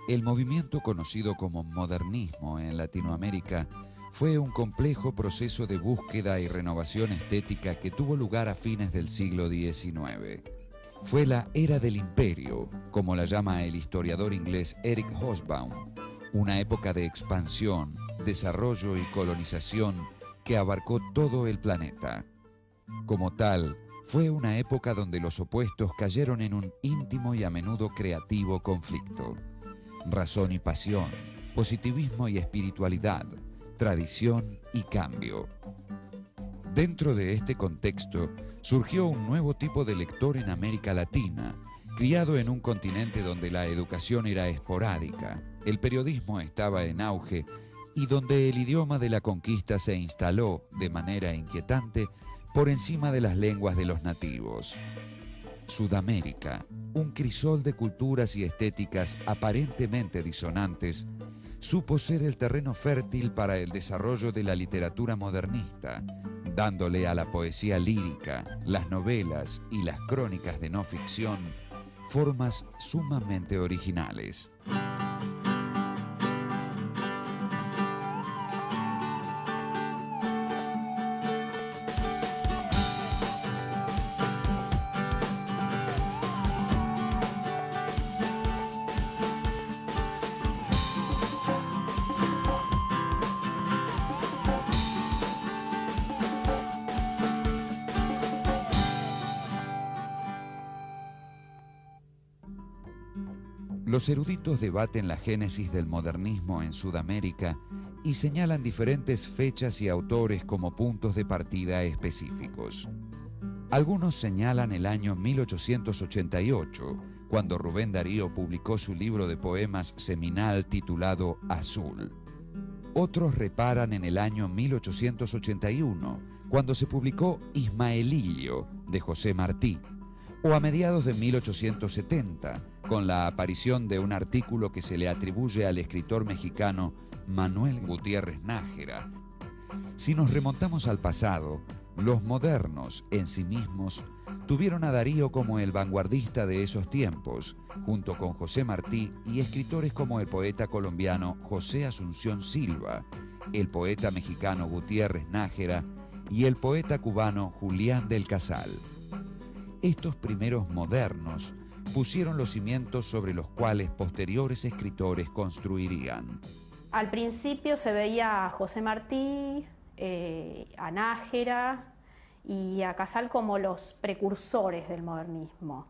El movimiento conocido como modernismo en Latinoamérica fue un complejo proceso de búsqueda y renovación estética que tuvo lugar a fines del siglo XIX. Fue la era del imperio, como la llama el historiador inglés Eric Hobsbawm, una época de expansión, desarrollo y colonización que abarcó todo el planeta. Como tal, fue una época donde los opuestos cayeron en un íntimo y a menudo creativo conflicto. Razón y pasión, positivismo y espiritualidad, tradición y cambio. Dentro de este contexto, surgió un nuevo tipo de lector en América Latina, criado en un continente donde la educación era esporádica, el periodismo estaba en auge y donde el idioma de la conquista se instaló, de manera inquietante, por encima de las lenguas de los nativos. Sudamérica, un crisol de culturas y estéticas aparentemente disonantes, supo ser el terreno fértil para el desarrollo de la literatura modernista, dándole a la poesía lírica, las novelas y las crónicas de no ficción formas sumamente originales. Los eruditos debaten la génesis del modernismo en Sudamérica y señalan diferentes fechas y autores como puntos de partida específicos. Algunos señalan el año 1888, cuando Rubén Darío publicó su libro de poemas seminal titulado Azul. Otros reparan en el año 1881, cuando se publicó Ismaelillo, de José Martí, o a mediados de 1870, con la aparición de un artículo que se le atribuye al escritor mexicano Manuel Gutiérrez Nájera. Si nos remontamos al pasado, los modernos en sí mismos tuvieron a Darío como el vanguardista de esos tiempos, junto con José Martí y escritores como el poeta colombiano José Asunción Silva, el poeta mexicano Gutiérrez Nájera y el poeta cubano Julián del Casal. Estos primeros modernos pusieron los cimientos sobre los cuales posteriores escritores construirían. Al principio se veía a José Martí, a Nájera y a Casal como los precursores del modernismo,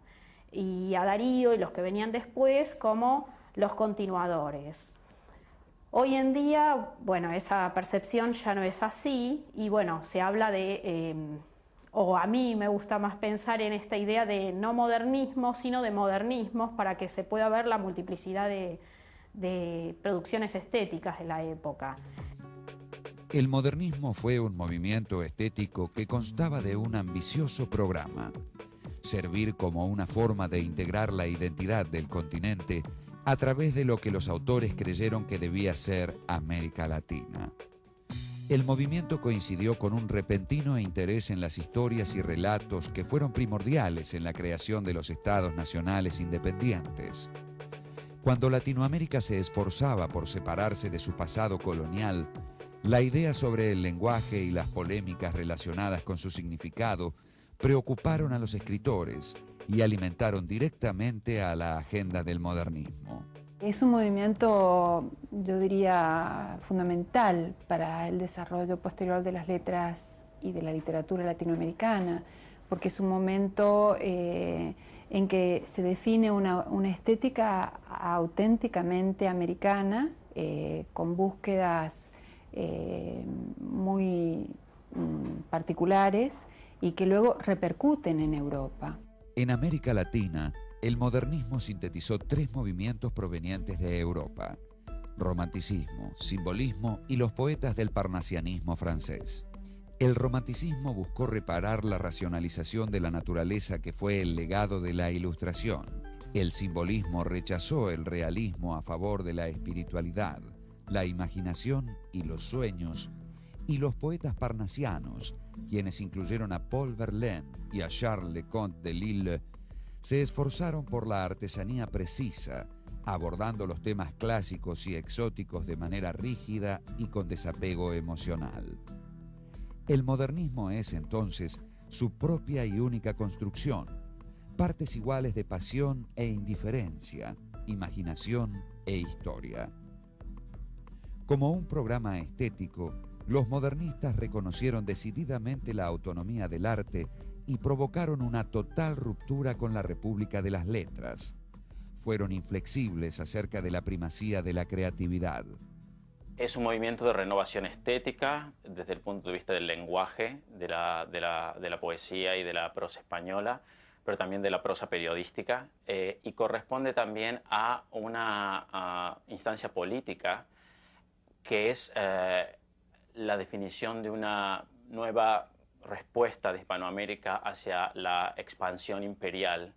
y a Darío y los que venían después como los continuadores. Hoy en día, bueno, esa percepción ya no es así y bueno, se habla de... o a mí me gusta más pensar en esta idea de no modernismo, sino de modernismos, para que se pueda ver la multiplicidad de producciones estéticas de la época. El modernismo fue un movimiento estético que constaba de un ambicioso programa: servir como una forma de integrar la identidad del continente a través de lo que los autores creyeron que debía ser América Latina. El movimiento coincidió con un repentino interés en las historias y relatos que fueron primordiales en la creación de los estados nacionales independientes. Cuando Latinoamérica se esforzaba por separarse de su pasado colonial, la idea sobre el lenguaje y las polémicas relacionadas con su significado preocuparon a los escritores y alimentaron directamente a la agenda del modernismo. Es un movimiento, yo diría, fundamental para el desarrollo posterior de las letras y de la literatura latinoamericana, porque es un momento en que se define una estética auténticamente americana, con búsquedas muy particulares y que luego repercuten en Europa. En América Latina, el modernismo sintetizó tres movimientos provenientes de Europa: romanticismo, simbolismo y los poetas del parnasianismo francés. El romanticismo buscó reparar la racionalización de la naturaleza que fue el legado de la Ilustración. El simbolismo rechazó el realismo a favor de la espiritualidad, la imaginación y los sueños, y los poetas parnasianos, quienes incluyeron a Paul Verlaine y a Charles Leconte de Lille, se esforzaron por la artesanía precisa, abordando los temas clásicos y exóticos de manera rígida y con desapego emocional. El modernismo es entonces su propia y única construcción, partes iguales de pasión e indiferencia, imaginación e historia. Como un programa estético, los modernistas reconocieron decididamente la autonomía del arte y provocaron una total ruptura con la República de las Letras. Fueron inflexibles acerca de la primacía de la creatividad. Es un movimiento de renovación estética desde el punto de vista del lenguaje, de la poesía y de la prosa española, pero también de la prosa periodística, y corresponde también a una instancia política que es la definición de una nueva respuesta de Hispanoamérica hacia la expansión imperial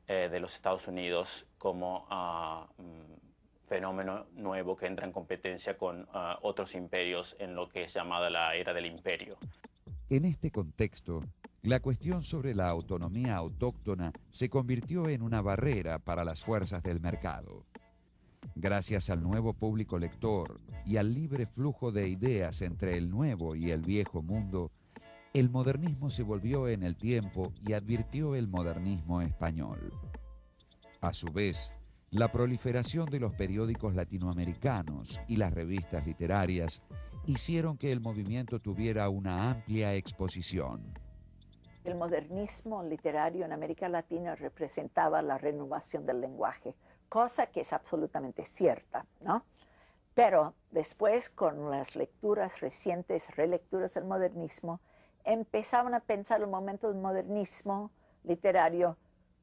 de los Estados Unidos como fenómeno nuevo que entra en competencia con otros imperios en lo que es llamada la era del imperio. En este contexto, la cuestión sobre la autonomía autóctona se convirtió en una barrera para las fuerzas del mercado. Gracias al nuevo público lector y al libre flujo de ideas entre el nuevo y el viejo mundo, el modernismo se volvió en el tiempo y advirtió el modernismo español. A su vez, la proliferación de los periódicos latinoamericanos y las revistas literarias hicieron que el movimiento tuviera una amplia exposición. El modernismo literario en América Latina representaba la renovación del lenguaje, cosa que es absolutamente cierta, ¿no? Pero después, con las lecturas recientes, relecturas del modernismo, empezaban a pensar el momento del modernismo literario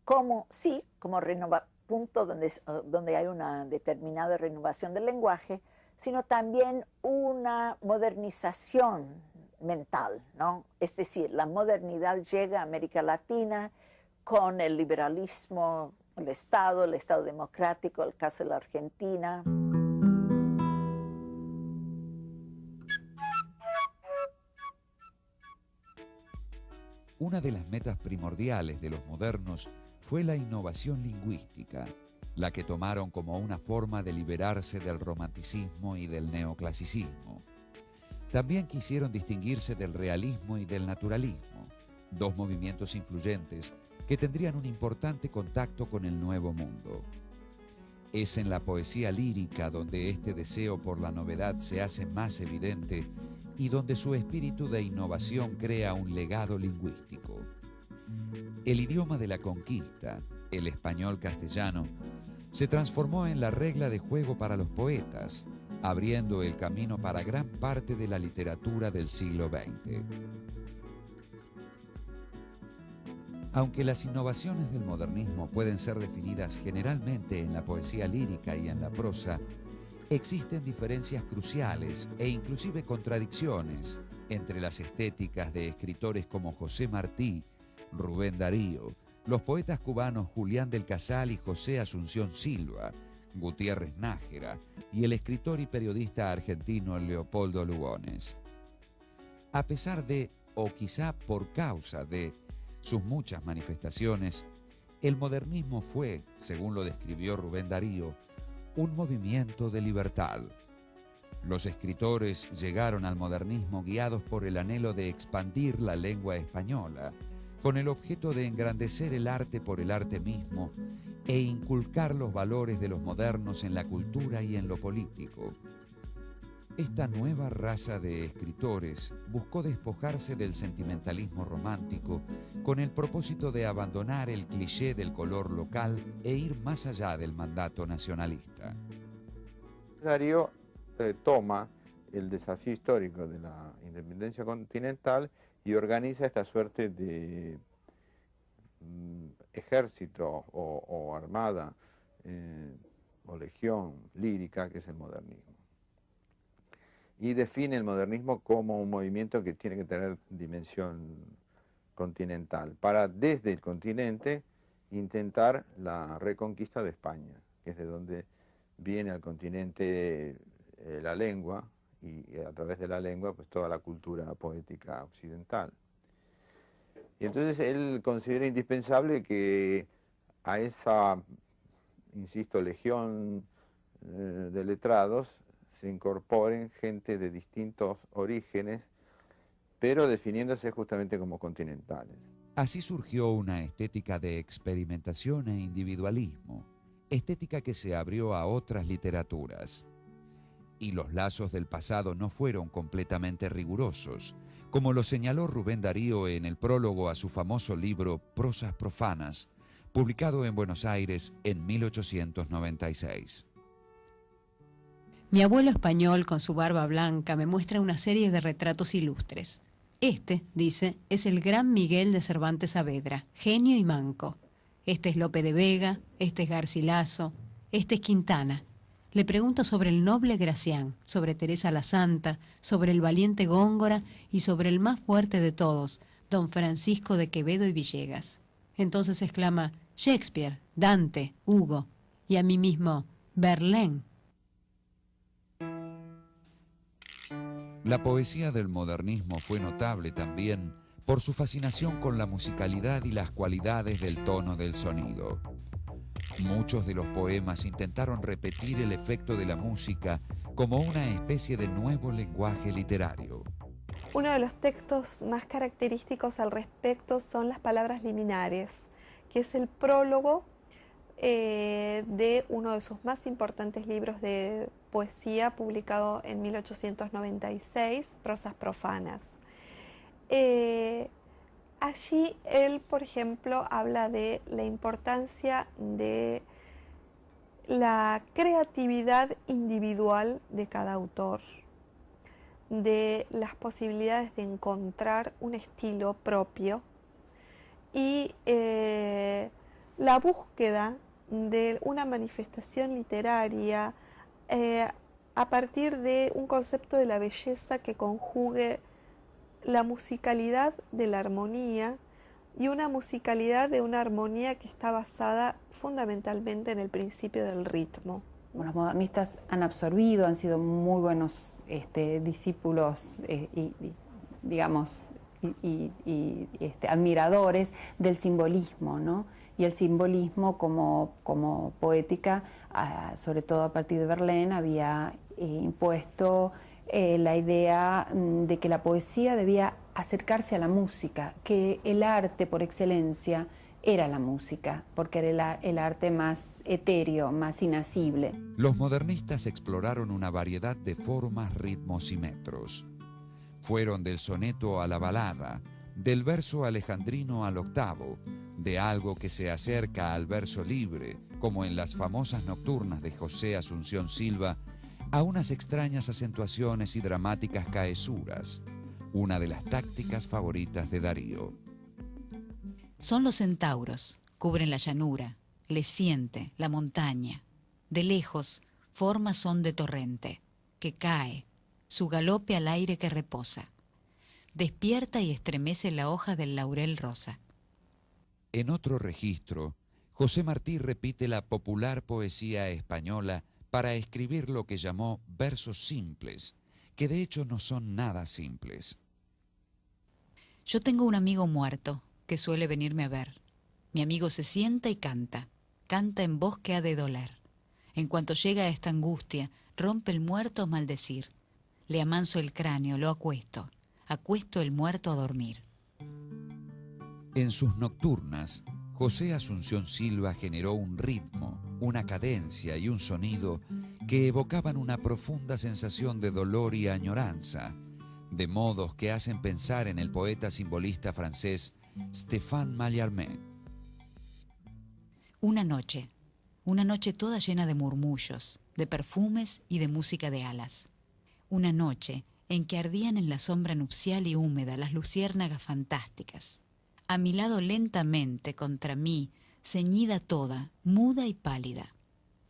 como, sí, como punto donde hay una determinada renovación del lenguaje, sino también una modernización mental, ¿no? Es decir, la modernidad llega a América Latina con el liberalismo, el Estado democrático, el caso de la Argentina. Una de las metas primordiales de los modernos fue la innovación lingüística, la que tomaron como una forma de liberarse del romanticismo y del neoclasicismo. También quisieron distinguirse del realismo y del naturalismo, dos movimientos influyentes que tendrían un importante contacto con el Nuevo Mundo. Es en la poesía lírica donde este deseo por la novedad se hace más evidente y donde su espíritu de innovación crea un legado lingüístico. El idioma de la conquista, el español castellano, se transformó en la regla de juego para los poetas, abriendo el camino para gran parte de la literatura del siglo XX. Aunque las innovaciones del modernismo pueden ser definidas generalmente en la poesía lírica y en la prosa, existen diferencias cruciales e inclusive contradicciones entre las estéticas de escritores como José Martí, Rubén Darío, los poetas cubanos Julián del Casal y José Asunción Silva, Gutiérrez Nájera y el escritor y periodista argentino Leopoldo Lugones. A pesar de, o quizá por causa de, sus muchas manifestaciones, el modernismo fue, según lo describió Rubén Darío, un movimiento de libertad. Los escritores llegaron al modernismo guiados por el anhelo de expandir la lengua española, con el objeto de engrandecer el arte por el arte mismo e inculcar los valores de los modernos en la cultura y en lo político. Esta nueva raza de escritores buscó despojarse del sentimentalismo romántico con el propósito de abandonar el cliché del color local e ir más allá del mandato nacionalista. Darío toma el desafío histórico de la independencia continental y organiza esta suerte de ejército o armada o legión lírica que es el modernismo. Y define el modernismo como un movimiento que tiene que tener dimensión continental, para desde el continente intentar la reconquista de España, que es de donde viene al continente la lengua, y a través de la lengua pues toda la cultura poética occidental. Y entonces él considera indispensable que a esa insisto, legión de letrados, se incorporen gente de distintos orígenes, pero definiéndose justamente como continentales. Así surgió una estética de experimentación e individualismo, estética que se abrió a otras literaturas. Y los lazos del pasado no fueron completamente rigurosos, como lo señaló Rubén Darío en el prólogo a su famoso libro Prosas profanas, publicado en Buenos Aires en 1896. Mi abuelo español, con su barba blanca, me muestra una serie de retratos ilustres. Este, dice, es el gran Miguel de Cervantes Saavedra, genio y manco. Este es Lope de Vega, este es Garcilaso, este es Quintana. Le pregunto sobre el noble Gracián, sobre Teresa la Santa, sobre el valiente Góngora y sobre el más fuerte de todos, don Francisco de Quevedo y Villegas. Entonces exclama, Shakespeare, Dante, Hugo, y a mí mismo, Verlaine. La poesía del modernismo fue notable también por su fascinación con la musicalidad y las cualidades del tono del sonido. Muchos de los poemas intentaron repetir el efecto de la música como una especie de nuevo lenguaje literario. Uno de los textos más característicos al respecto son las palabras liminares, que es el prólogo de uno de sus más importantes libros de poesía publicado en 1896, Prosas profanas. Allí él, por ejemplo, habla de la importancia de la creatividad individual de cada autor, de las posibilidades de encontrar un estilo propio y la búsqueda de una manifestación literaria a partir de un concepto de la belleza que conjugue la musicalidad de la armonía y una musicalidad de una armonía que está basada fundamentalmente en el principio del ritmo. Los modernistas han absorbido, han sido muy buenos discípulos admiradores del simbolismo, ¿no? Y el simbolismo como poética, sobre todo a partir de Verlaine, había impuesto la idea de que la poesía debía acercarse a la música, que el arte por excelencia era la música, porque era el arte más etéreo, más inacible. Los modernistas exploraron una variedad de formas, ritmos y metros. Fueron del soneto a la balada, del verso alejandrino al octavo, de algo que se acerca al verso libre, como en las famosas nocturnas de José Asunción Silva, a unas extrañas acentuaciones y dramáticas caesuras, una de las tácticas favoritas de Darío. Son los centauros, cubren la llanura, les siente la montaña. De lejos, formas son de torrente, que cae, su galope al aire que reposa. Despierta y estremece la hoja del laurel rosa. En otro registro, José Martí repite la popular poesía española para escribir lo que llamó versos simples, que de hecho no son nada simples. Yo tengo un amigo muerto que suele venirme a ver. Mi amigo se sienta y canta en voz que ha de doler. En cuanto llega a esta angustia, rompe el muerto a maldecir. Le amanso el cráneo, lo acuesto el muerto a dormir. En sus nocturnas, José Asunción Silva generó un ritmo, una cadencia y un sonido que evocaban una profunda sensación de dolor y añoranza, de modos que hacen pensar en el poeta simbolista francés Stéphane Mallarmé. Una noche toda llena de murmullos, de perfumes y de música de alas. Una noche en que ardían en la sombra nupcial y húmeda las luciérnagas fantásticas. A mi lado lentamente, contra mí, ceñida toda, muda y pálida,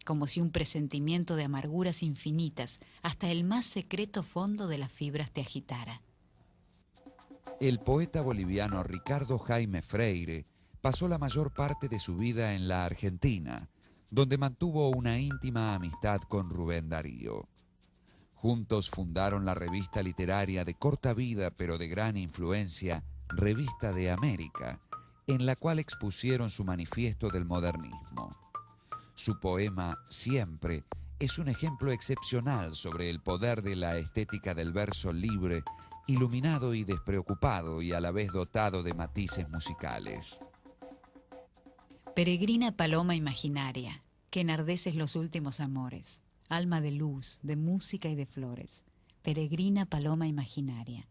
como si un presentimiento de amarguras infinitas hasta el más secreto fondo de las fibras te agitara. El poeta boliviano Ricardo Jaime Freire pasó la mayor parte de su vida en la Argentina, donde mantuvo una íntima amistad con Rubén Darío. Juntos fundaron la revista literaria de corta vida pero de gran influencia, Revista de América, en la cual expusieron su manifiesto del modernismo. Su poema Siempre es un ejemplo excepcional sobre el poder de la estética del verso libre, iluminado y despreocupado y a la vez dotado de matices musicales. Peregrina paloma imaginaria, que enardeces los últimos amores, alma de luz, de música y de flores. Peregrina paloma imaginaria,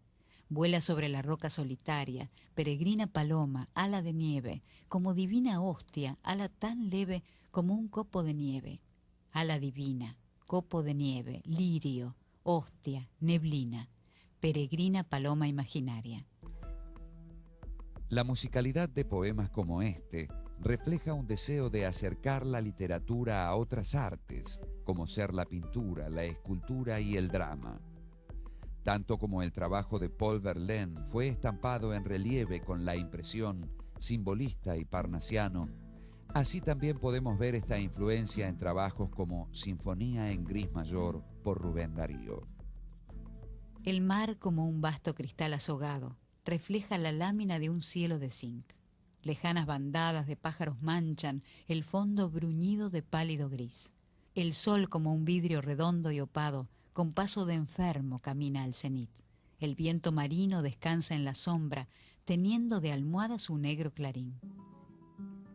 vuela sobre la roca solitaria, peregrina paloma, ala de nieve, como divina hostia, ala tan leve como un copo de nieve. Ala divina, copo de nieve, lirio, hostia, neblina, peregrina paloma imaginaria. La musicalidad de poemas como este refleja un deseo de acercar la literatura a otras artes, como ser la pintura, la escultura y el drama. Tanto como el trabajo de Paul Verlaine fue estampado en relieve con la impresión simbolista y parnasiano, así también podemos ver esta influencia en trabajos como Sinfonía en gris mayor por Rubén Darío. El mar, como un vasto cristal azogado, refleja la lámina de un cielo de zinc. Lejanas bandadas de pájaros manchan el fondo bruñido de pálido gris. El sol, como un vidrio redondo y opado, con paso de enfermo camina al cenit. El viento marino descansa en la sombra, teniendo de almohada su negro clarín.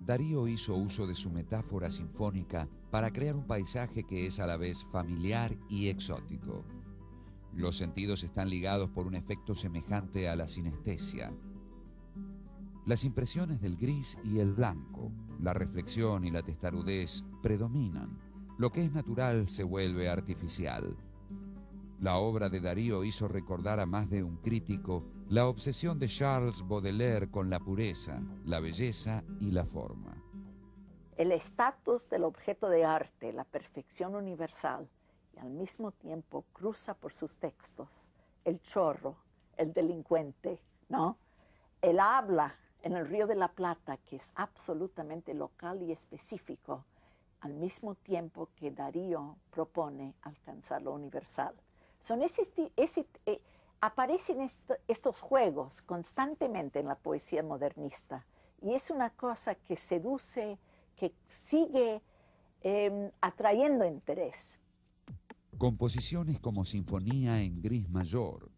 Darío hizo uso de su metáfora sinfónica para crear un paisaje que es a la vez familiar y exótico. Los sentidos están ligados por un efecto semejante a la sinestesia. Las impresiones del gris y el blanco, la reflexión y la testarudez predominan. Lo que es natural se vuelve artificial. La obra de Darío hizo recordar a más de un crítico la obsesión de Charles Baudelaire con la pureza, la belleza y la forma. El estatus del objeto de arte, la perfección universal, y al mismo tiempo cruza por sus textos el chorro, el delincuente, ¿no? El habla en el Río de la Plata, que es absolutamente local y específico, al mismo tiempo que Darío propone alcanzar lo universal. Aparecen estos juegos constantemente en la poesía modernista, y es una cosa que seduce, que sigue atrayendo interés. Composiciones como Sinfonía en gris mayor,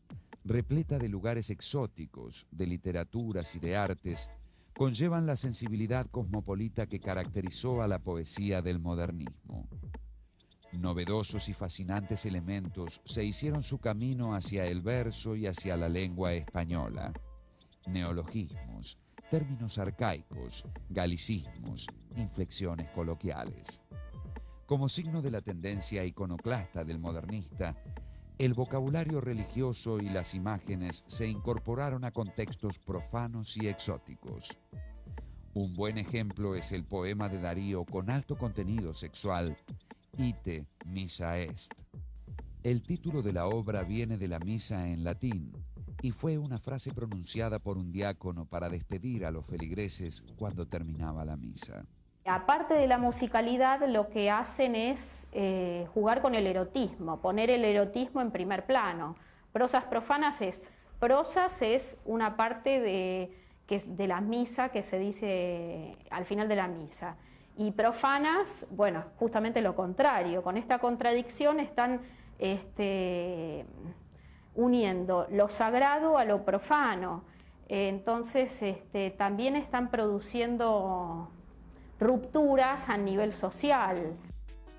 repleta de lugares exóticos, de literaturas y de artes, conllevan la sensibilidad cosmopolita que caracterizó a la poesía del modernismo. Novedosos y fascinantes elementos se hicieron su camino hacia el verso y hacia la lengua española. Neologismos, términos arcaicos, galicismos, inflexiones coloquiales. Como signo de la tendencia iconoclasta del modernista, el vocabulario religioso y las imágenes se incorporaron a contextos profanos y exóticos. Un buen ejemplo es el poema de Darío con alto contenido sexual, Ite missa est. El título de la obra viene de la misa en latín y fue una frase pronunciada por un diácono para despedir a los feligreses cuando terminaba la misa. Aparte de la musicalidad, lo que hacen es jugar con el erotismo, poner el erotismo en primer plano. Prosas es una parte de la misa que se dice al final de la misa. Y profanas, bueno, justamente lo contrario. Con esta contradicción están uniendo lo sagrado a lo profano. Entonces también están produciendo rupturas a nivel social.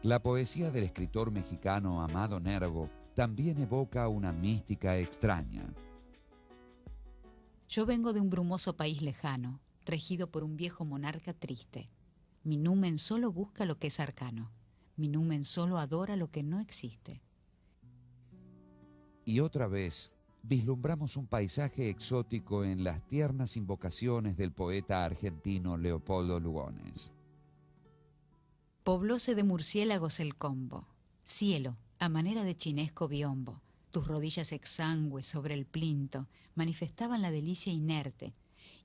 La poesía del escritor mexicano Amado Nervo también evoca una mística extraña. Yo vengo de un brumoso país lejano, regido por un viejo monarca triste. Mi numen solo busca lo que es arcano. Mi numen solo adora lo que no existe. Y otra vez vislumbramos un paisaje exótico en las tiernas invocaciones del poeta argentino Leopoldo Lugones. Poblóse de murciélagos el combo, cielo, a manera de chinesco biombo, tus rodillas exangües sobre el plinto manifestaban la delicia inerte,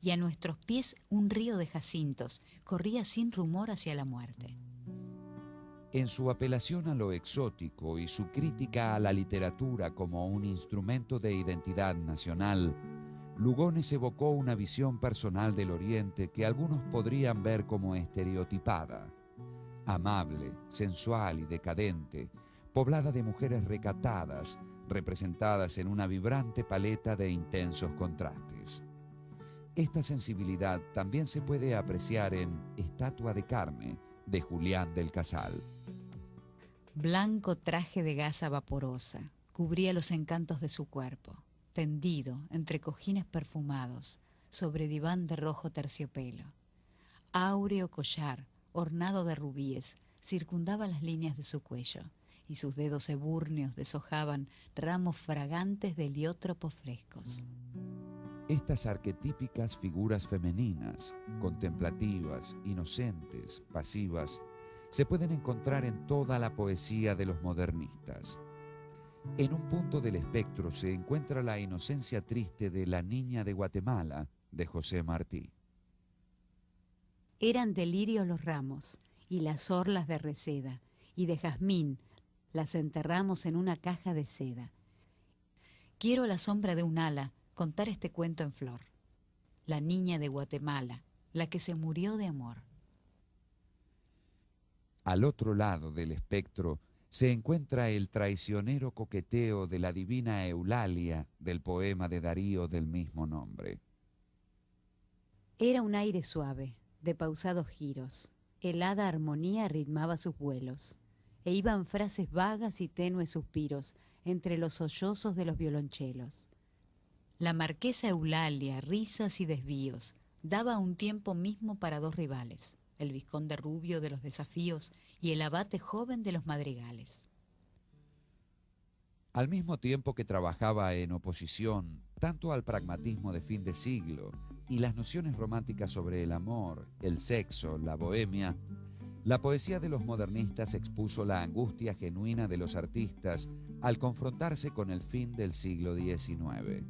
y a nuestros pies un río de jacintos corría sin rumor hacia la muerte. En su apelación a lo exótico y su crítica a la literatura como un instrumento de identidad nacional, Lugones evocó una visión personal del Oriente que algunos podrían ver como estereotipada. amable, sensual y decadente, poblada de mujeres recatadas, representadas en una vibrante paleta de intensos contrastes. Esta sensibilidad también se puede apreciar en Estatua de carne, de Julián del Casal. Blanco traje de gasa vaporosa cubría los encantos de su cuerpo, tendido entre cojines perfumados, sobre diván de rojo terciopelo. Áureo collar, ornado de rubíes, circundaba las líneas de su cuello, y sus dedos ebúrneos deshojaban ramos fragantes de heliótropos frescos. Estas arquetípicas figuras femeninas, contemplativas, inocentes, pasivas, se pueden encontrar en toda la poesía de los modernistas. En un punto del espectro se encuentra la inocencia triste de La niña de Guatemala, de José Martí. Eran delirios los ramos y las orlas de reseda, y de jazmín las enterramos en una caja de seda. Quiero a la sombra de un ala contar este cuento en flor. La niña de Guatemala, la que se murió de amor. Al otro lado del espectro se encuentra el traicionero coqueteo de la divina Eulalia del poema de Darío del mismo nombre. Era un aire suave, de pausados giros. Helada armonía ritmaba sus vuelos, e iban frases vagas y tenues suspiros entre los sollozos de los violonchelos. La marquesa Eulalia, risas y desvíos, daba a un tiempo mismo para dos rivales, el vizconde rubio de los desafíos y el abate joven de los madrigales. Al mismo tiempo que trabajaba en oposición tanto al pragmatismo de fin de siglo y las nociones románticas sobre el amor, el sexo, la bohemia, la poesía de los modernistas expuso la angustia genuina de los artistas al confrontarse con el fin del siglo XIX.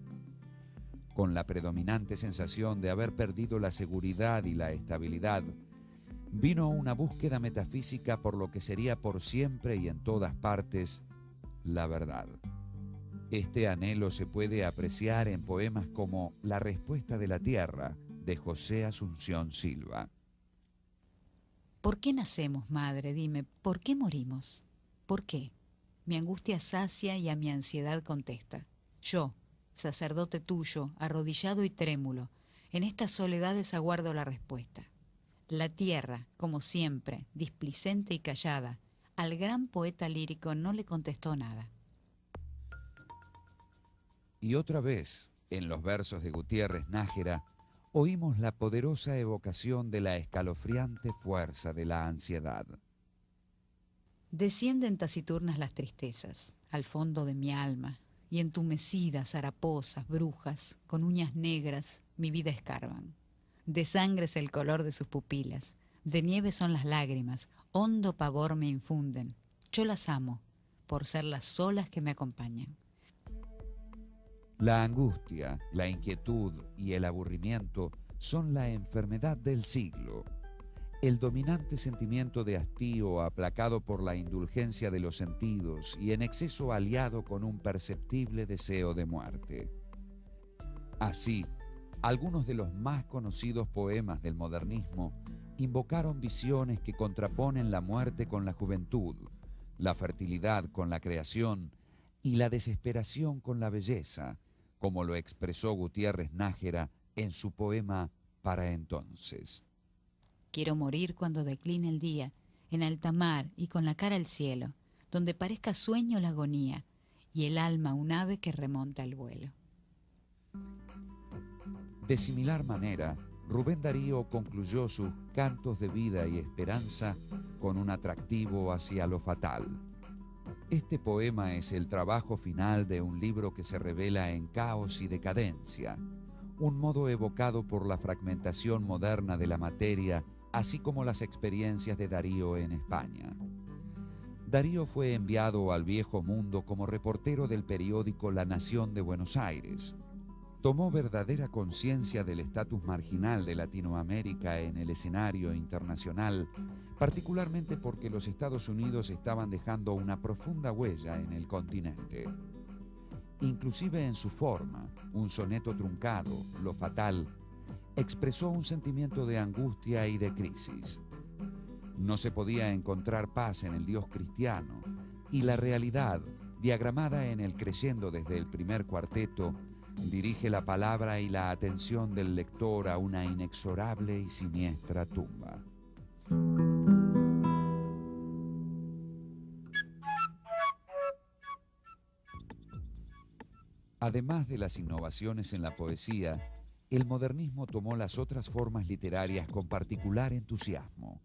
Con la predominante sensación de haber perdido la seguridad y la estabilidad, vino una búsqueda metafísica por lo que sería por siempre y en todas partes la verdad. Este anhelo se puede apreciar en poemas como La respuesta de la tierra, de José Asunción Silva. ¿Por qué nacemos, madre? Dime, ¿por qué morimos? ¿Por qué? Mi angustia sacia y a mi ansiedad contesta. Yo, sacerdote tuyo, arrodillado y trémulo, en estas soledades aguardo la respuesta. La tierra, como siempre, displicente y callada, al gran poeta lírico no le contestó nada. Y otra vez, en los versos de Gutiérrez Nájera, oímos la poderosa evocación de la escalofriante fuerza de la ansiedad. Descienden taciturnas las tristezas al fondo de mi alma, y entumecidas, haraposas, brujas, con uñas negras, mi vida escarban. De sangre es el color de sus pupilas, de nieve son las lágrimas, hondo pavor me infunden. Yo las amo, por ser las solas que me acompañan. La angustia, la inquietud y el aburrimiento son la enfermedad del siglo. El dominante sentimiento de hastío aplacado por la indulgencia de los sentidos y en exceso aliado con un perceptible deseo de muerte. Así, algunos de los más conocidos poemas del modernismo invocaron visiones que contraponen la muerte con la juventud, la fertilidad con la creación y la desesperación con la belleza, como lo expresó Gutiérrez Nájera en su poema Para entonces. Quiero morir cuando decline el día, en alta mar y con la cara al cielo, donde parezca sueño la agonía y el alma un ave que remonta el vuelo. De similar manera, Rubén Darío concluyó sus cantos de vida y esperanza con un atractivo hacia lo fatal. Este poema es el trabajo final de un libro que se revela en caos y decadencia, un modo evocado por la fragmentación moderna de la materia, así como las experiencias de Darío en España. Darío fue enviado al Viejo Mundo como reportero del periódico La Nación de Buenos Aires. Tomó verdadera conciencia del estatus marginal de Latinoamérica en el escenario internacional, particularmente porque los Estados Unidos estaban dejando una profunda huella en el continente. Inclusive en su forma, un soneto truncado, Lo fatal, expresó un sentimiento de angustia y de crisis. No se podía encontrar paz en el Dios cristiano, y la realidad, diagramada en el crescendo desde el primer cuarteto, dirige la palabra y la atención del lector a una inexorable y siniestra tumba. Además de las innovaciones en la poesía, el modernismo tomó las otras formas literarias con particular entusiasmo.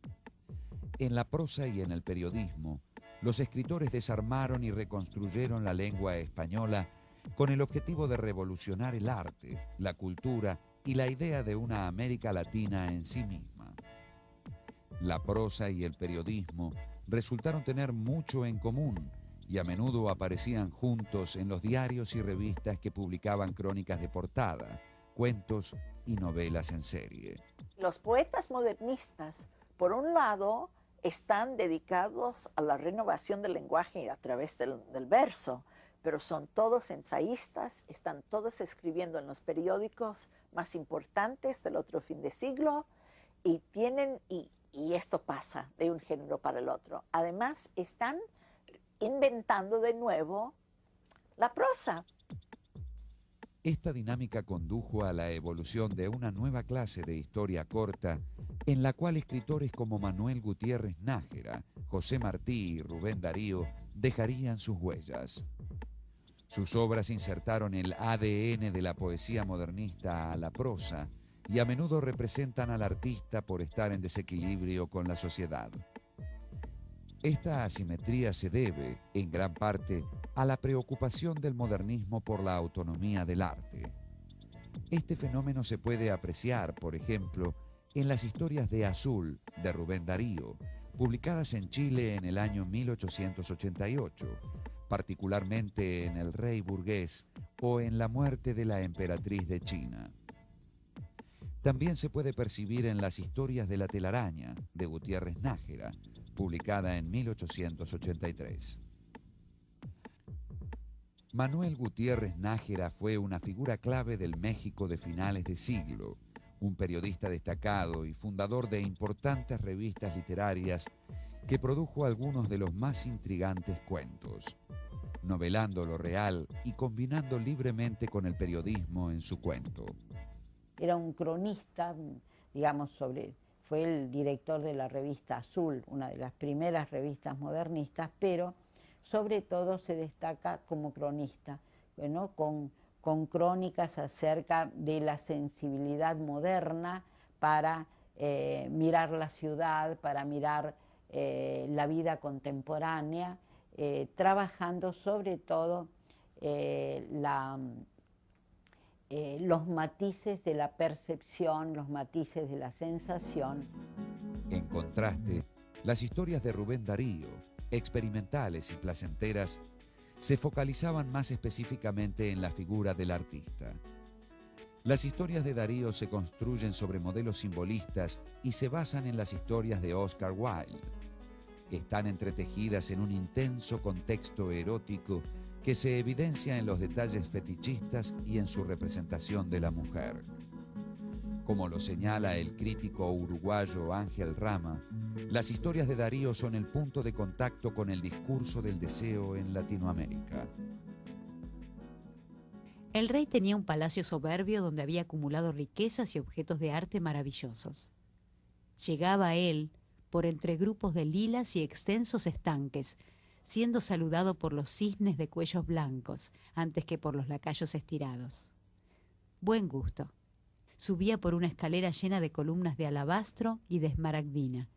En la prosa y en el periodismo, los escritores desarmaron y reconstruyeron la lengua española con el objetivo de revolucionar el arte, la cultura y la idea de una América Latina en sí misma. La prosa y el periodismo resultaron tener mucho en común y a menudo aparecían juntos en los diarios y revistas que publicaban crónicas de portada, cuentos y novelas en serie. Los poetas modernistas, por un lado, están dedicados a la renovación del lenguaje a través del verso, pero son todos ensayistas, están todos escribiendo en los periódicos más importantes del otro fin de siglo y esto pasa de un género para el otro. Además, están inventando de nuevo la prosa. Esta dinámica condujo a la evolución de una nueva clase de historia corta, en la cual escritores como Manuel Gutiérrez Nájera, José Martí y Rubén Darío dejarían sus huellas. Sus obras insertaron el ADN de la poesía modernista a la prosa y a menudo representan al artista por estar en desequilibrio con la sociedad. Esta asimetría se debe, en gran parte, a la preocupación del modernismo por la autonomía del arte. Este fenómeno se puede apreciar, por ejemplo, en las historias de Azul, de Rubén Darío, publicadas en Chile en el año 1888, particularmente en El Rey Burgués o en La muerte de la emperatriz de China. También se puede percibir en las historias de La telaraña, de Gutiérrez Nájera, publicada en 1883. Manuel Gutiérrez Nájera fue una figura clave del México de finales de siglo, un periodista destacado y fundador de importantes revistas literarias que produjo algunos de los más intrigantes cuentos, novelando lo real y combinando libremente con el periodismo en su cuento. Era un cronista, digamos, fue el director de la revista Azul, una de las primeras revistas modernistas, pero sobre todo se destaca como cronista, ¿no? con crónicas acerca de la sensibilidad moderna para mirar la ciudad, para mirar la vida contemporánea, trabajando sobre todo los matices de la percepción, los matices de la sensación. En contraste, las historias de Rubén Darío, experimentales y placenteras, se focalizaban más específicamente en la figura del artista. Las historias de Darío se construyen sobre modelos simbolistas y se basan en las historias de Oscar Wilde. Están entretejidas en un intenso contexto erótico que se evidencia en los detalles fetichistas y en su representación de la mujer. Como lo señala el crítico uruguayo Ángel Rama, las historias de Darío son el punto de contacto con el discurso del deseo en Latinoamérica. El rey tenía un palacio soberbio donde había acumulado riquezas y objetos de arte maravillosos. Llegaba a él por entre grupos de lilas y extensos estanques, siendo saludado por los cisnes de cuellos blancos antes que por los lacayos estirados. Buen gusto. Subía por una escalera llena de columnas de alabastro y de esmaragdina,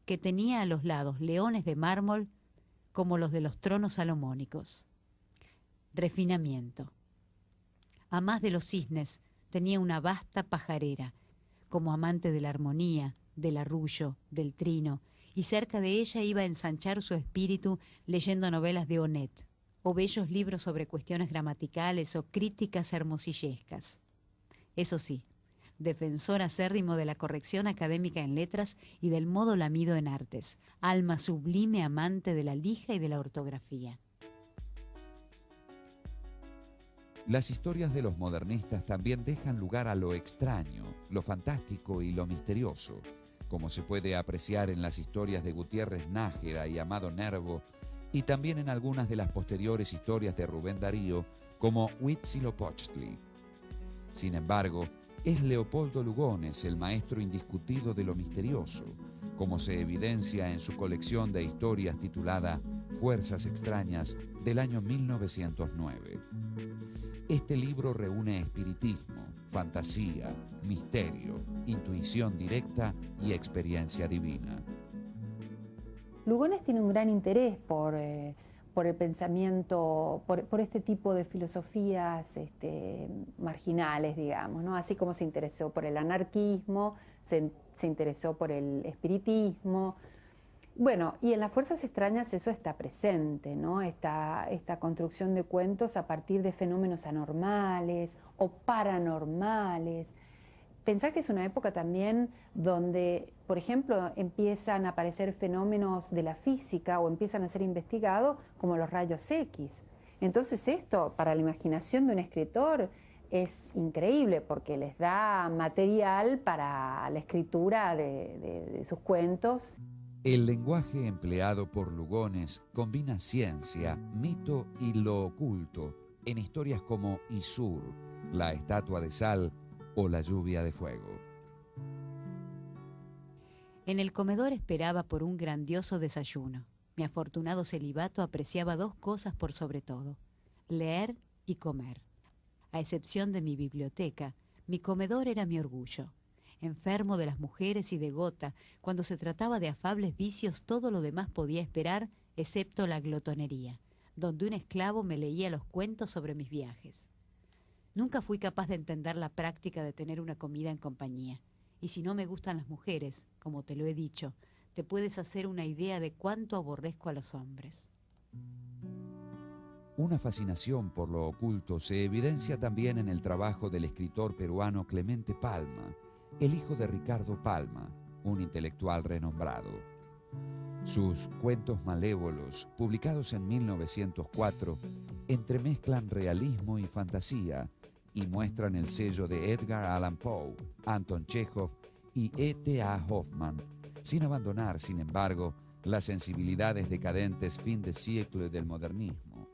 que tenía a los lados leones de mármol como los de los tronos salomónicos. Refinamiento. A más de los cisnes, tenía una vasta pajarera, como amante de la armonía, del arrullo, del trino, y cerca de ella iba a ensanchar su espíritu leyendo novelas de Onet, o bellos libros sobre cuestiones gramaticales o críticas hermosillescas. Eso sí, defensor acérrimo de la corrección académica en letras y del modo lamido en artes, alma sublime amante de la lija y de la ortografía. Las historias de los modernistas también dejan lugar a lo extraño, lo fantástico y lo misterioso, como se puede apreciar en las historias de Gutiérrez Nájera y Amado Nervo, y también en algunas de las posteriores historias de Rubén Darío, como Huitzilopochtli. Sin embargo, es Leopoldo Lugones el maestro indiscutido de lo misterioso, como se evidencia en su colección de historias titulada Fuerzas Extrañas del año 1909. Este libro reúne espiritismo, fantasía, misterio, intuición directa y experiencia divina. Lugones tiene un gran interés por el pensamiento, por este tipo de filosofías marginales, digamos, ¿no? Así como se interesó por el anarquismo, se interesó por el espiritismo. Bueno, y en las Fuerzas Extrañas eso está presente, ¿no? Esta construcción de cuentos a partir de fenómenos anormales o paranormales. Pensá que es una época también donde, por ejemplo, empiezan a aparecer fenómenos de la física o empiezan a ser investigados como los rayos X. Entonces esto, para la imaginación de un escritor, es increíble porque les da material para la escritura de sus cuentos. El lenguaje empleado por Lugones combina ciencia, mito y lo oculto en historias como Isur, la estatua de sal o la lluvia de fuego. En el comedor esperaba por un grandioso desayuno. Mi afortunado celibato apreciaba dos cosas por sobre todo: leer y comer. A excepción de mi biblioteca, mi comedor era mi orgullo. Enfermo de las mujeres y de Gotha, cuando se trataba de afables vicios, todo lo demás podía esperar, excepto la glotonería, donde un esclavo me leía los cuentos sobre mis viajes. Nunca fui capaz de entender la práctica de tener una comida en compañía. Y si no me gustan las mujeres, como te lo he dicho, te puedes hacer una idea de cuánto aborrezco a los hombres. Una fascinación por lo oculto se evidencia también en el trabajo del escritor peruano Clemente Palma, el hijo de Ricardo Palma, un intelectual renombrado. Sus cuentos malévolos, publicados en 1904, entremezclan realismo y fantasía y muestran el sello de Edgar Allan Poe, Anton Chekhov y E.T.A. Hoffmann, sin abandonar, sin embargo, las sensibilidades decadentes fin de siglo del modernismo.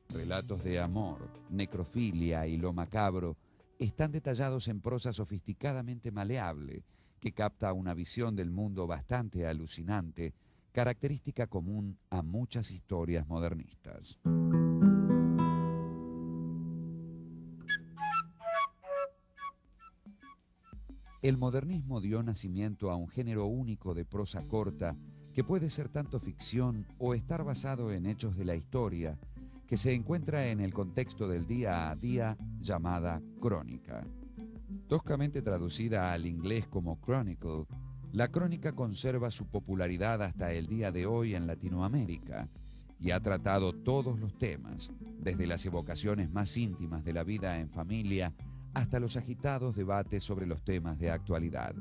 Relatos de amor, necrofilia y lo macabro están detallados en prosa sofisticadamente maleable, que capta una visión del mundo bastante alucinante, característica común a muchas historias modernistas. El modernismo dio nacimiento a un género único de prosa corta que puede ser tanto ficción o estar basado en hechos de la historia, que se encuentra en el contexto del día a día, llamada crónica. Toscamente traducida al inglés como chronicle, la crónica conserva su popularidad hasta el día de hoy en Latinoamérica y ha tratado todos los temas, desde las evocaciones más íntimas de la vida en familia hasta los agitados debates sobre los temas de actualidad.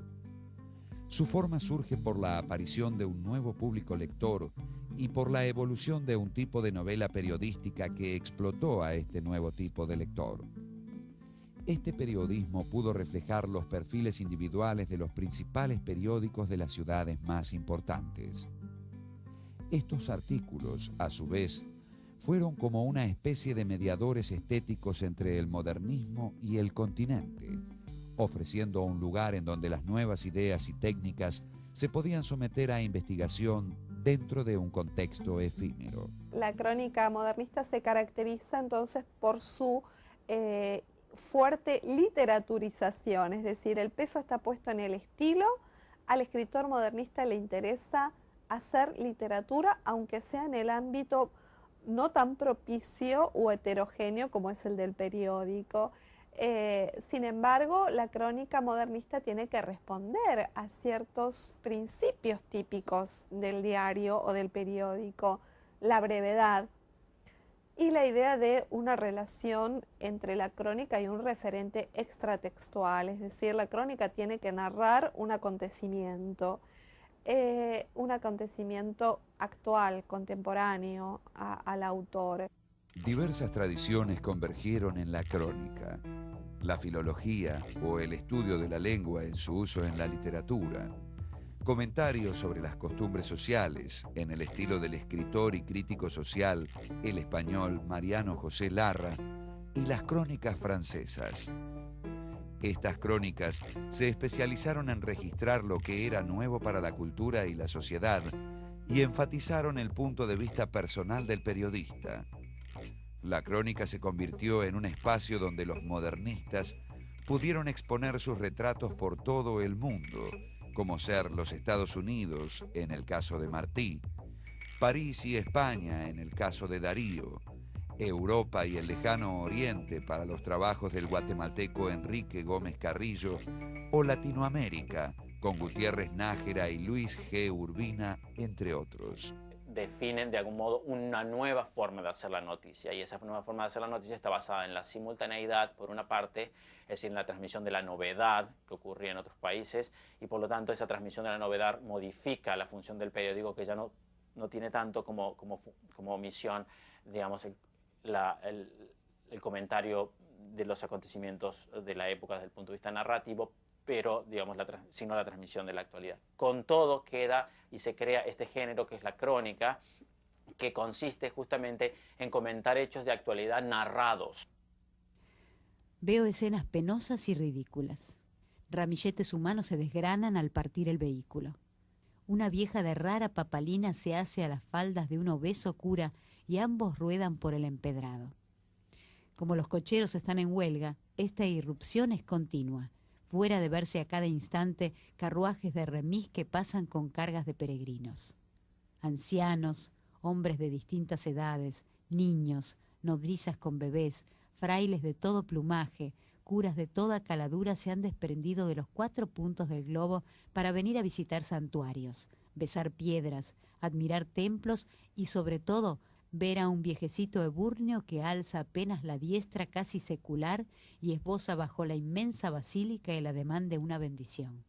Su forma surge por la aparición de un nuevo público lector y por la evolución de un tipo de novela periodística que explotó a este nuevo tipo de lector. Este periodismo pudo reflejar los perfiles individuales de los principales periódicos de las ciudades más importantes. Estos artículos, a su vez, fueron como una especie de mediadores estéticos entre el modernismo y el continente, ofreciendo un lugar en donde las nuevas ideas y técnicas se podían someter a investigación dentro de un contexto efímero. La crónica modernista se caracteriza entonces por su fuerte literaturización, es decir, el peso está puesto en el estilo. Al escritor modernista le interesa hacer literatura, aunque sea en el ámbito no tan propicio o heterogéneo como es el del periódico. Sin embargo, la crónica modernista tiene que responder a ciertos principios típicos del diario o del periódico: la brevedad y la idea de una relación entre la crónica y un referente extratextual, es decir, la crónica tiene que narrar un acontecimiento actual, contemporáneo al autor. Diversas tradiciones convergieron en la crónica. La filología o el estudio de la lengua en su uso en la literatura, comentarios sobre las costumbres sociales en el estilo del escritor y crítico social, el español Mariano José Larra, y las crónicas francesas. Estas crónicas se especializaron en registrar lo que era nuevo para la cultura y la sociedad y enfatizaron el punto de vista personal del periodista. La crónica se convirtió en un espacio donde los modernistas pudieron exponer sus retratos por todo el mundo, como ser los Estados Unidos, en el caso de Martí, París y España, en el caso de Darío, Europa y el lejano Oriente para los trabajos del guatemalteco Enrique Gómez Carrillo, o Latinoamérica, con Gutiérrez Nájera y Luis G. Urbina, entre otros. Definen de algún modo una nueva forma de hacer la noticia, y esa nueva forma de hacer la noticia está basada en la simultaneidad, por una parte, es decir, en la transmisión de la novedad que ocurría en otros países, y por lo tanto esa transmisión de la novedad modifica la función del periódico, que ya no tiene tanto como misión, digamos, el comentario de los acontecimientos de la época desde el punto de vista narrativo, pero digamos sino la transmisión de la actualidad. Con todo queda y se crea este género que es la crónica, que consiste justamente en comentar hechos de actualidad narrados. Veo escenas penosas y ridículas. Ramilletes humanos se desgranan al partir el vehículo. Una vieja de rara papalina se hace a las faldas de un obeso cura y ambos ruedan por el empedrado. Como los cocheros están en huelga, esta irrupción es continua. Fuera de verse a cada instante carruajes de remis que pasan con cargas de peregrinos. Ancianos, hombres de distintas edades, niños, nodrizas con bebés, frailes de todo plumaje, curas de toda caladura se han desprendido de los 4 puntos del globo para venir a visitar santuarios, besar piedras, admirar templos y sobre todo ver a un viejecito eburnio que alza apenas la diestra casi secular y esboza bajo la inmensa basílica el ademán de una bendición.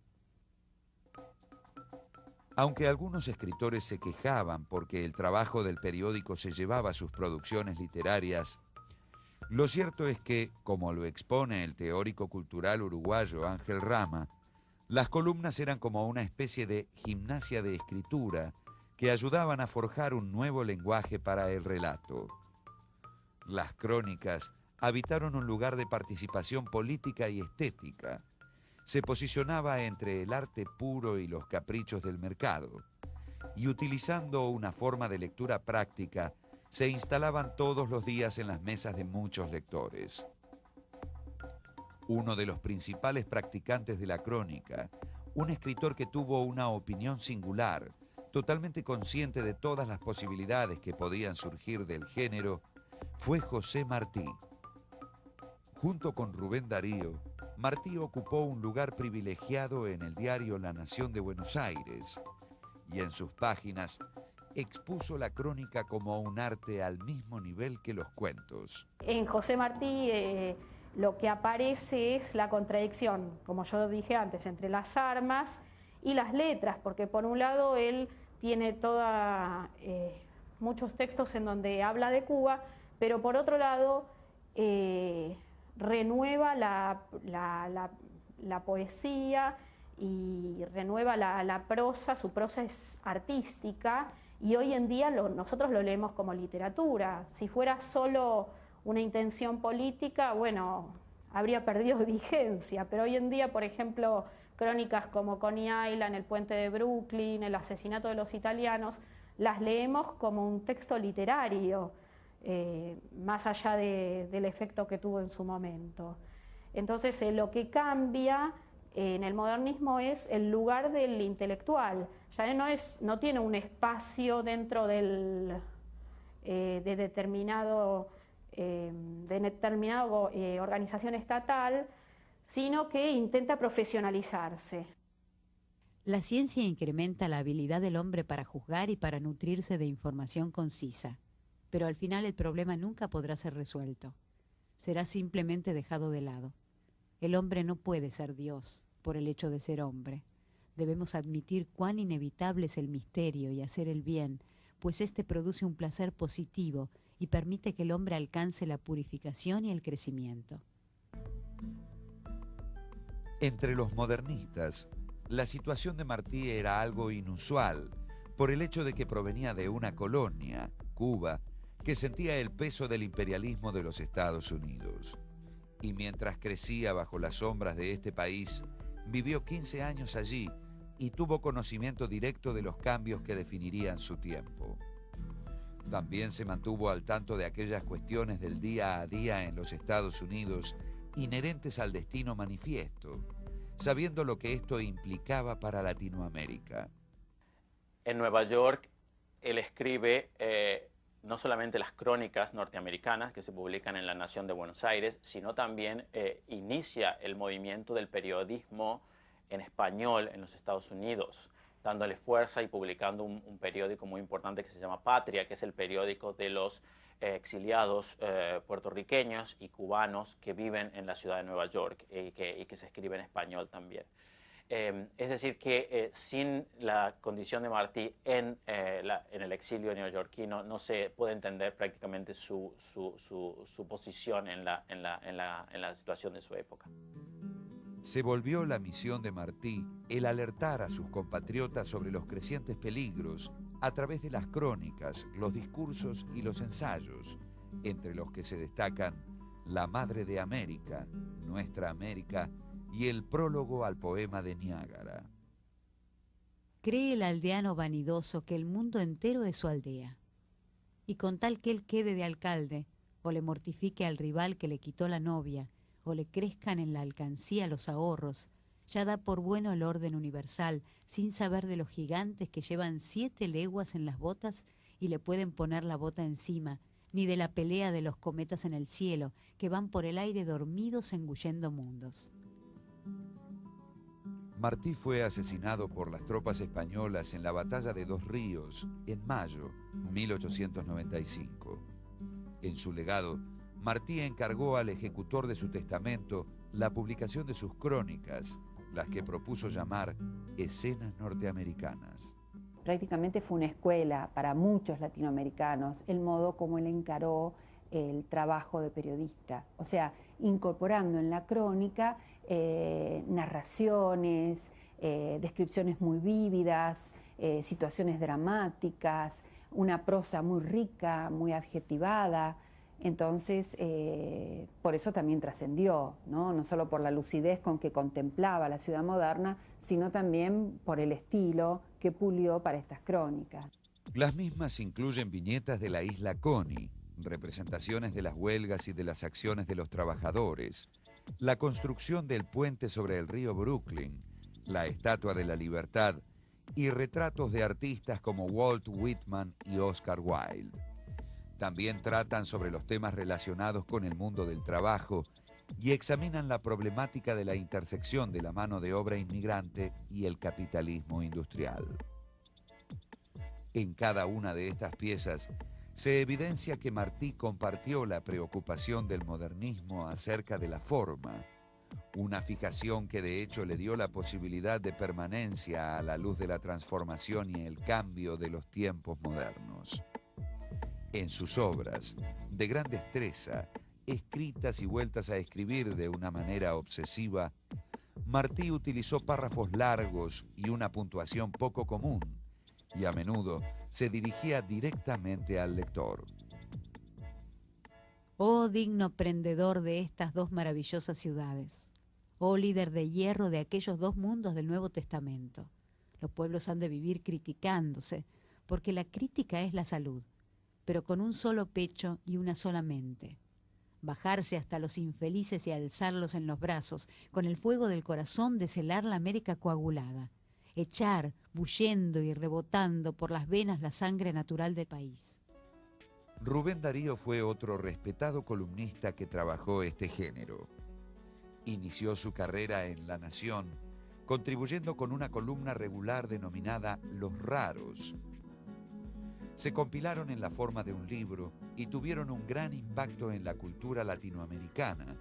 Aunque algunos escritores se quejaban porque el trabajo del periódico se llevaba a sus producciones literarias, lo cierto es que, como lo expone el teórico cultural uruguayo Ángel Rama, las columnas eran como una especie de gimnasia de escritura que ayudaban a forjar un nuevo lenguaje para el relato. Las crónicas habitaron un lugar de participación política y estética. Se posicionaba entre el arte puro y los caprichos del mercado, y utilizando una forma de lectura práctica, se instalaban todos los días en las mesas de muchos lectores. Uno de los principales practicantes de la crónica, un escritor que tuvo una opinión singular, totalmente consciente de todas las posibilidades que podían surgir del género, fue José Martí. Junto con Rubén Darío, Martí ocupó un lugar privilegiado en el diario La Nación de Buenos Aires y en sus páginas expuso la crónica como un arte al mismo nivel que los cuentos. En José Martí lo que aparece es la contradicción, como yo dije antes, entre las armas y las letras, porque por un lado él tiene muchos textos en donde habla de Cuba, pero por otro lado renueva la poesía y renueva la prosa. Su prosa es artística y hoy en día nosotros lo leemos como literatura. Si fuera solo una intención política, bueno, habría perdido vigencia, pero hoy en día, por ejemplo, crónicas como Coney Island, el puente de Brooklyn, el asesinato de los italianos, las leemos como un texto literario, más allá del efecto que tuvo en su momento. Entonces, lo que cambia en el modernismo es el lugar del intelectual. Ya no tiene un espacio dentro de determinada organización estatal, sino que intenta profesionalizarse. La ciencia incrementa la habilidad del hombre para juzgar y para nutrirse de información concisa, pero al final el problema nunca podrá ser resuelto. Será simplemente dejado de lado. El hombre no puede ser Dios por el hecho de ser hombre. Debemos admitir cuán inevitable es el misterio y hacer el bien, pues este produce un placer positivo y permite que el hombre alcance la purificación y el crecimiento. Entre los modernistas La situación de Martí era algo inusual, por el hecho de que provenía de una colonia, Cuba, que sentía el peso del imperialismo de los Estados Unidos. Y mientras crecía bajo las sombras de este país, vivió 15 años allí y tuvo conocimiento directo de los cambios que definirían su tiempo. También se mantuvo al tanto de aquellas cuestiones del día a día en los Estados Unidos inherentes al destino manifiesto, sabiendo lo que esto implicaba para Latinoamérica. En Nueva York, él escribe no solamente las crónicas norteamericanas que se publican en La Nación de Buenos Aires, sino también inicia el movimiento del periodismo en español en los Estados Unidos, dándole fuerza y publicando un periódico muy importante que se llama Patria, que es el periódico de los exiliados puertorriqueños y cubanos que viven en la ciudad de Nueva York y que se escribe en español también. Es decir, que sin la condición de Martí en el exilio neoyorquino no se puede entender prácticamente su posición en la situación de su época. Se volvió la misión de Martí el alertar a sus compatriotas sobre los crecientes peligros a través de las crónicas, los discursos y los ensayos, entre los que se destacan La Madre de América, Nuestra América y el prólogo al poema de Niágara. Cree el aldeano vanidoso que el mundo entero es su aldea, y con tal que él quede de alcalde, o le mortifique al rival que le quitó la novia, o le crezcan en la alcancía los ahorros, ya da por bueno el orden universal, sin saber de los gigantes que llevan 7 leguas en las botas y le pueden poner la bota encima, ni de la pelea de los cometas en el cielo, que van por el aire dormidos engullendo mundos. Martí fue asesinado por las tropas españolas en la Batalla de Dos Ríos en mayo de 1895. En su legado, Martí encargó al ejecutor de su testamento la publicación de sus crónicas, las que propuso llamar Escenas Norteamericanas. Prácticamente fue una escuela para muchos latinoamericanos el modo como él encaró el trabajo de periodista, o sea, incorporando en la crónica narraciones, descripciones muy vívidas, situaciones dramáticas, una prosa muy rica, muy adjetivada. Entonces, por eso también trascendió, ¿no? No solo por la lucidez con que contemplaba la ciudad moderna, sino también por el estilo que pulió para estas crónicas. Las mismas incluyen viñetas de la isla Coney, representaciones de las huelgas y de las acciones de los trabajadores, la construcción del puente sobre el río Brooklyn, la Estatua de la Libertad y retratos de artistas como Walt Whitman y Oscar Wilde. También tratan sobre los temas relacionados con el mundo del trabajo y examinan la problemática de la intersección de la mano de obra inmigrante y el capitalismo industrial. En cada una de estas piezas se evidencia que Martí compartió la preocupación del modernismo acerca de la forma, una fijación que de hecho le dio la posibilidad de permanencia a la luz de la transformación y el cambio de los tiempos modernos. En sus obras, de gran destreza, escritas y vueltas a escribir de una manera obsesiva, Martí utilizó párrafos largos y una puntuación poco común, y a menudo se dirigía directamente al lector. Oh digno prendedor de estas dos maravillosas ciudades, oh líder de hierro de aquellos dos mundos del Nuevo Testamento. Los pueblos han de vivir criticándose, porque la crítica es la salud, pero con un solo pecho y una sola mente. Bajarse hasta los infelices y alzarlos en los brazos, con el fuego del corazón de celar la América coagulada. Echar, bullendo y rebotando por las venas la sangre natural del país. Rubén Darío fue otro respetado columnista que trabajó este género. Inició su carrera en La Nación, contribuyendo con una columna regular denominada Los Raros. Se compilaron en la forma de un libro y tuvieron un gran impacto en la cultura latinoamericana,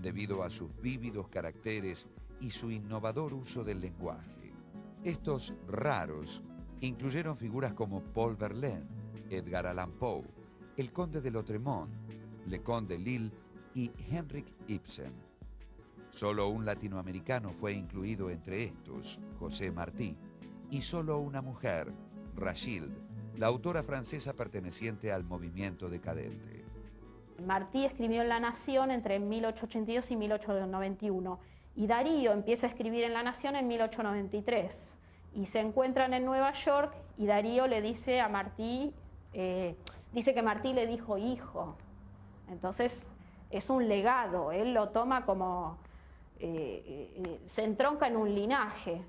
debido a sus vívidos caracteres y su innovador uso del lenguaje. Estos raros incluyeron figuras como Paul Verlaine, Edgar Allan Poe, el conde de Lautréamont, Le Conte de Lille y Henrik Ibsen. Solo un latinoamericano fue incluido entre estos, José Martí, y solo una mujer, Rachilde, la autora francesa perteneciente al movimiento decadente. Martí escribió en La Nación entre 1882 y 1891, y Darío empieza a escribir en La Nación en 1893, y se encuentran en Nueva York, y Darío le dice a Martí, dice que Martí le dijo hijo. Entonces es un legado, él lo toma como, se entronca en un linaje,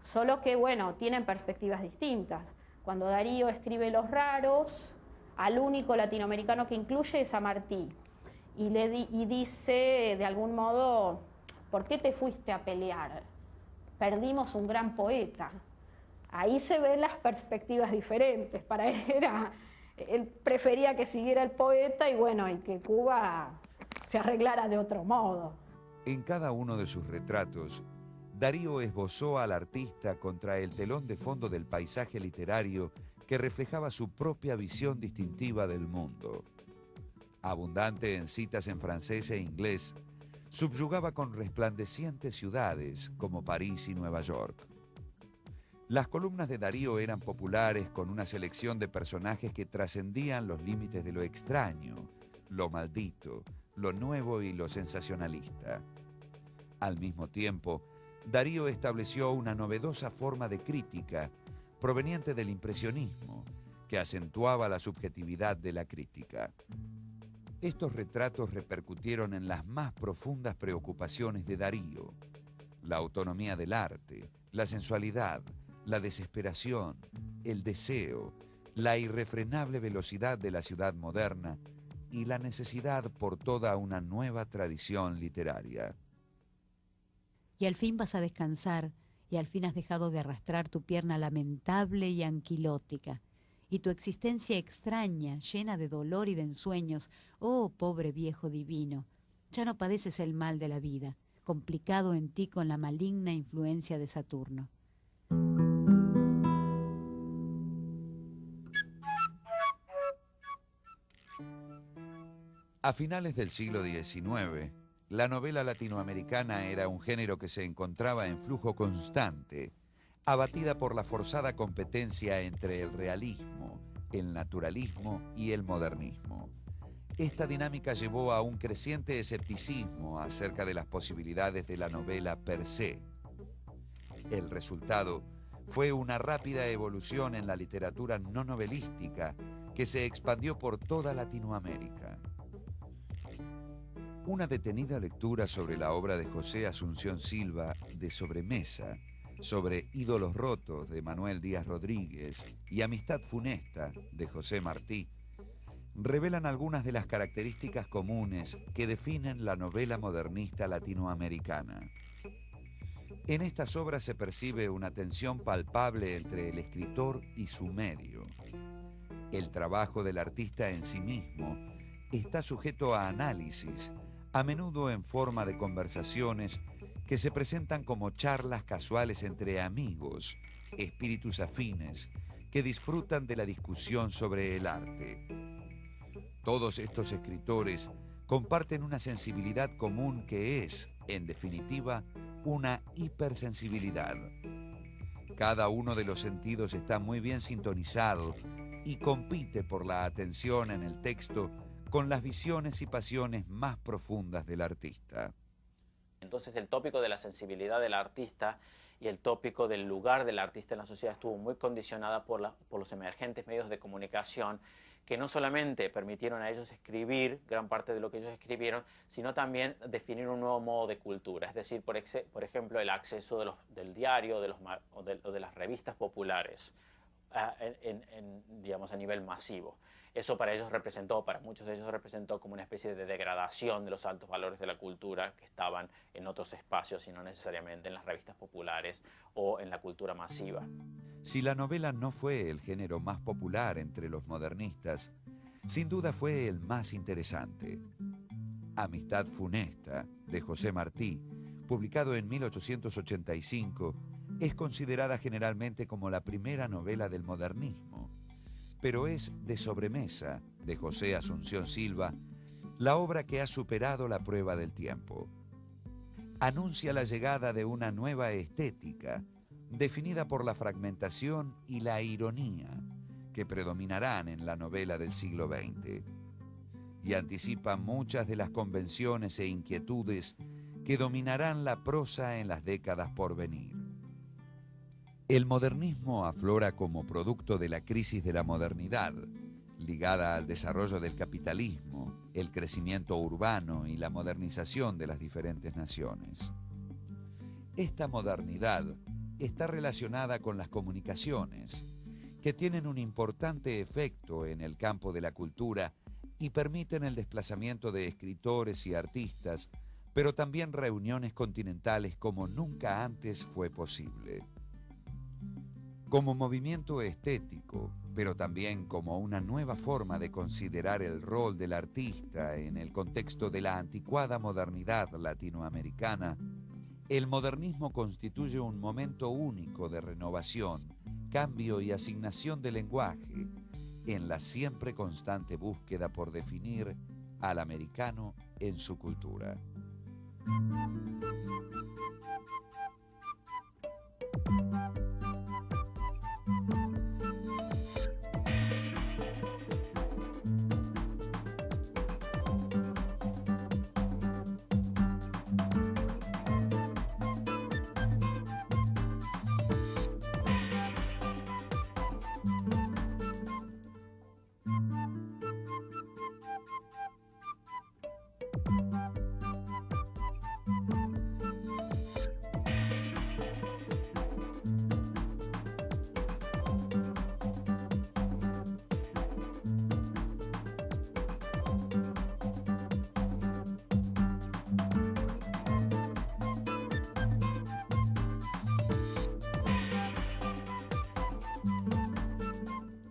solo que bueno, tienen perspectivas distintas. Cuando Darío escribe Los Raros, al único latinoamericano que incluye es a Martí, y dice de algún modo, ¿por qué te fuiste a pelear? Perdimos un gran poeta. Ahí se ven las perspectivas diferentes. Para él él prefería que siguiera el poeta y bueno, y que Cuba se arreglara de otro modo. En cada uno de sus retratos, Darío esbozó al artista contra el telón de fondo del paisaje literario que reflejaba su propia visión distintiva del mundo. Abundante en citas en francés e inglés, subyugaba con resplandecientes ciudades como París y Nueva York. Las columnas de Darío eran populares con una selección de personajes que trascendían los límites de lo extraño, lo maldito, lo nuevo y lo sensacionalista. Al mismo tiempo, Darío estableció una novedosa forma de crítica proveniente del impresionismo, que acentuaba la subjetividad de la crítica. Estos retratos repercutieron en las más profundas preocupaciones de Darío: la autonomía del arte, la sensualidad, la desesperación, el deseo, la irrefrenable velocidad de la ciudad moderna y la necesidad por toda una nueva tradición literaria. Y al fin vas a descansar, y al fin has dejado de arrastrar tu pierna lamentable y anquilótica, y tu existencia extraña, llena de dolor y de ensueños, oh pobre viejo divino, ya no padeces el mal de la vida, complicado en ti con la maligna influencia de Saturno. A finales del siglo XIX, la novela latinoamericana era un género que se encontraba en flujo constante, abatida por la forzada competencia entre el realismo, el naturalismo y el modernismo. Esta dinámica llevó a un creciente escepticismo acerca de las posibilidades de la novela per se. El resultado fue una rápida evolución en la literatura no novelística que se expandió por toda Latinoamérica. Una detenida lectura sobre la obra de José Asunción Silva, De sobremesa, sobre Ídolos rotos, de Manuel Díaz Rodríguez, y Amistad funesta, de José Martí, revelan algunas de las características comunes que definen la novela modernista latinoamericana. En estas obras se percibe una tensión palpable entre el escritor y su medio. El trabajo del artista en sí mismo está sujeto a análisis, a menudo en forma de conversaciones que se presentan como charlas casuales entre amigos, espíritus afines, que disfrutan de la discusión sobre el arte. Todos estos escritores comparten una sensibilidad común que es, en definitiva, una hipersensibilidad. Cada uno de los sentidos está muy bien sintonizado y compite por la atención en el texto con las visiones y pasiones más profundas del artista. Entonces el tópico de la sensibilidad del artista y el tópico del lugar del artista en la sociedad estuvo muy condicionada por los emergentes medios de comunicación, que no solamente permitieron a ellos escribir gran parte de lo que ellos escribieron, sino también definir un nuevo modo de cultura. Es decir, por ejemplo, el acceso del diario o de las revistas populares digamos, a nivel masivo. Eso para muchos de ellos representó como una especie de degradación de los altos valores de la cultura que estaban en otros espacios y no necesariamente en las revistas populares o en la cultura masiva. Si la novela no fue el género más popular entre los modernistas, sin duda fue el más interesante. Amistad funesta, de José Martí, publicado en 1885, es considerada generalmente como la primera novela del modernismo, pero es De sobremesa, de José Asunción Silva, la obra que ha superado la prueba del tiempo. anuncia la llegada de una nueva estética, definida por la fragmentación y la ironía, que predominarán en la novela del siglo XX, y anticipa muchas de las convenciones e inquietudes que dominarán la prosa en las décadas por venir. El modernismo aflora como producto de la crisis de la modernidad, ligada al desarrollo del capitalismo, el crecimiento urbano y la modernización de las diferentes naciones. Esta modernidad está relacionada con las comunicaciones, que tienen un importante efecto en el campo de la cultura y permiten el desplazamiento de escritores y artistas, pero también reuniones continentales como nunca antes fue posible. Como movimiento estético, pero también como una nueva forma de considerar el rol del artista en el contexto de la anticuada modernidad latinoamericana, el modernismo constituye un momento único de renovación, cambio y asignación de lenguaje en la siempre constante búsqueda por definir al americano en su cultura.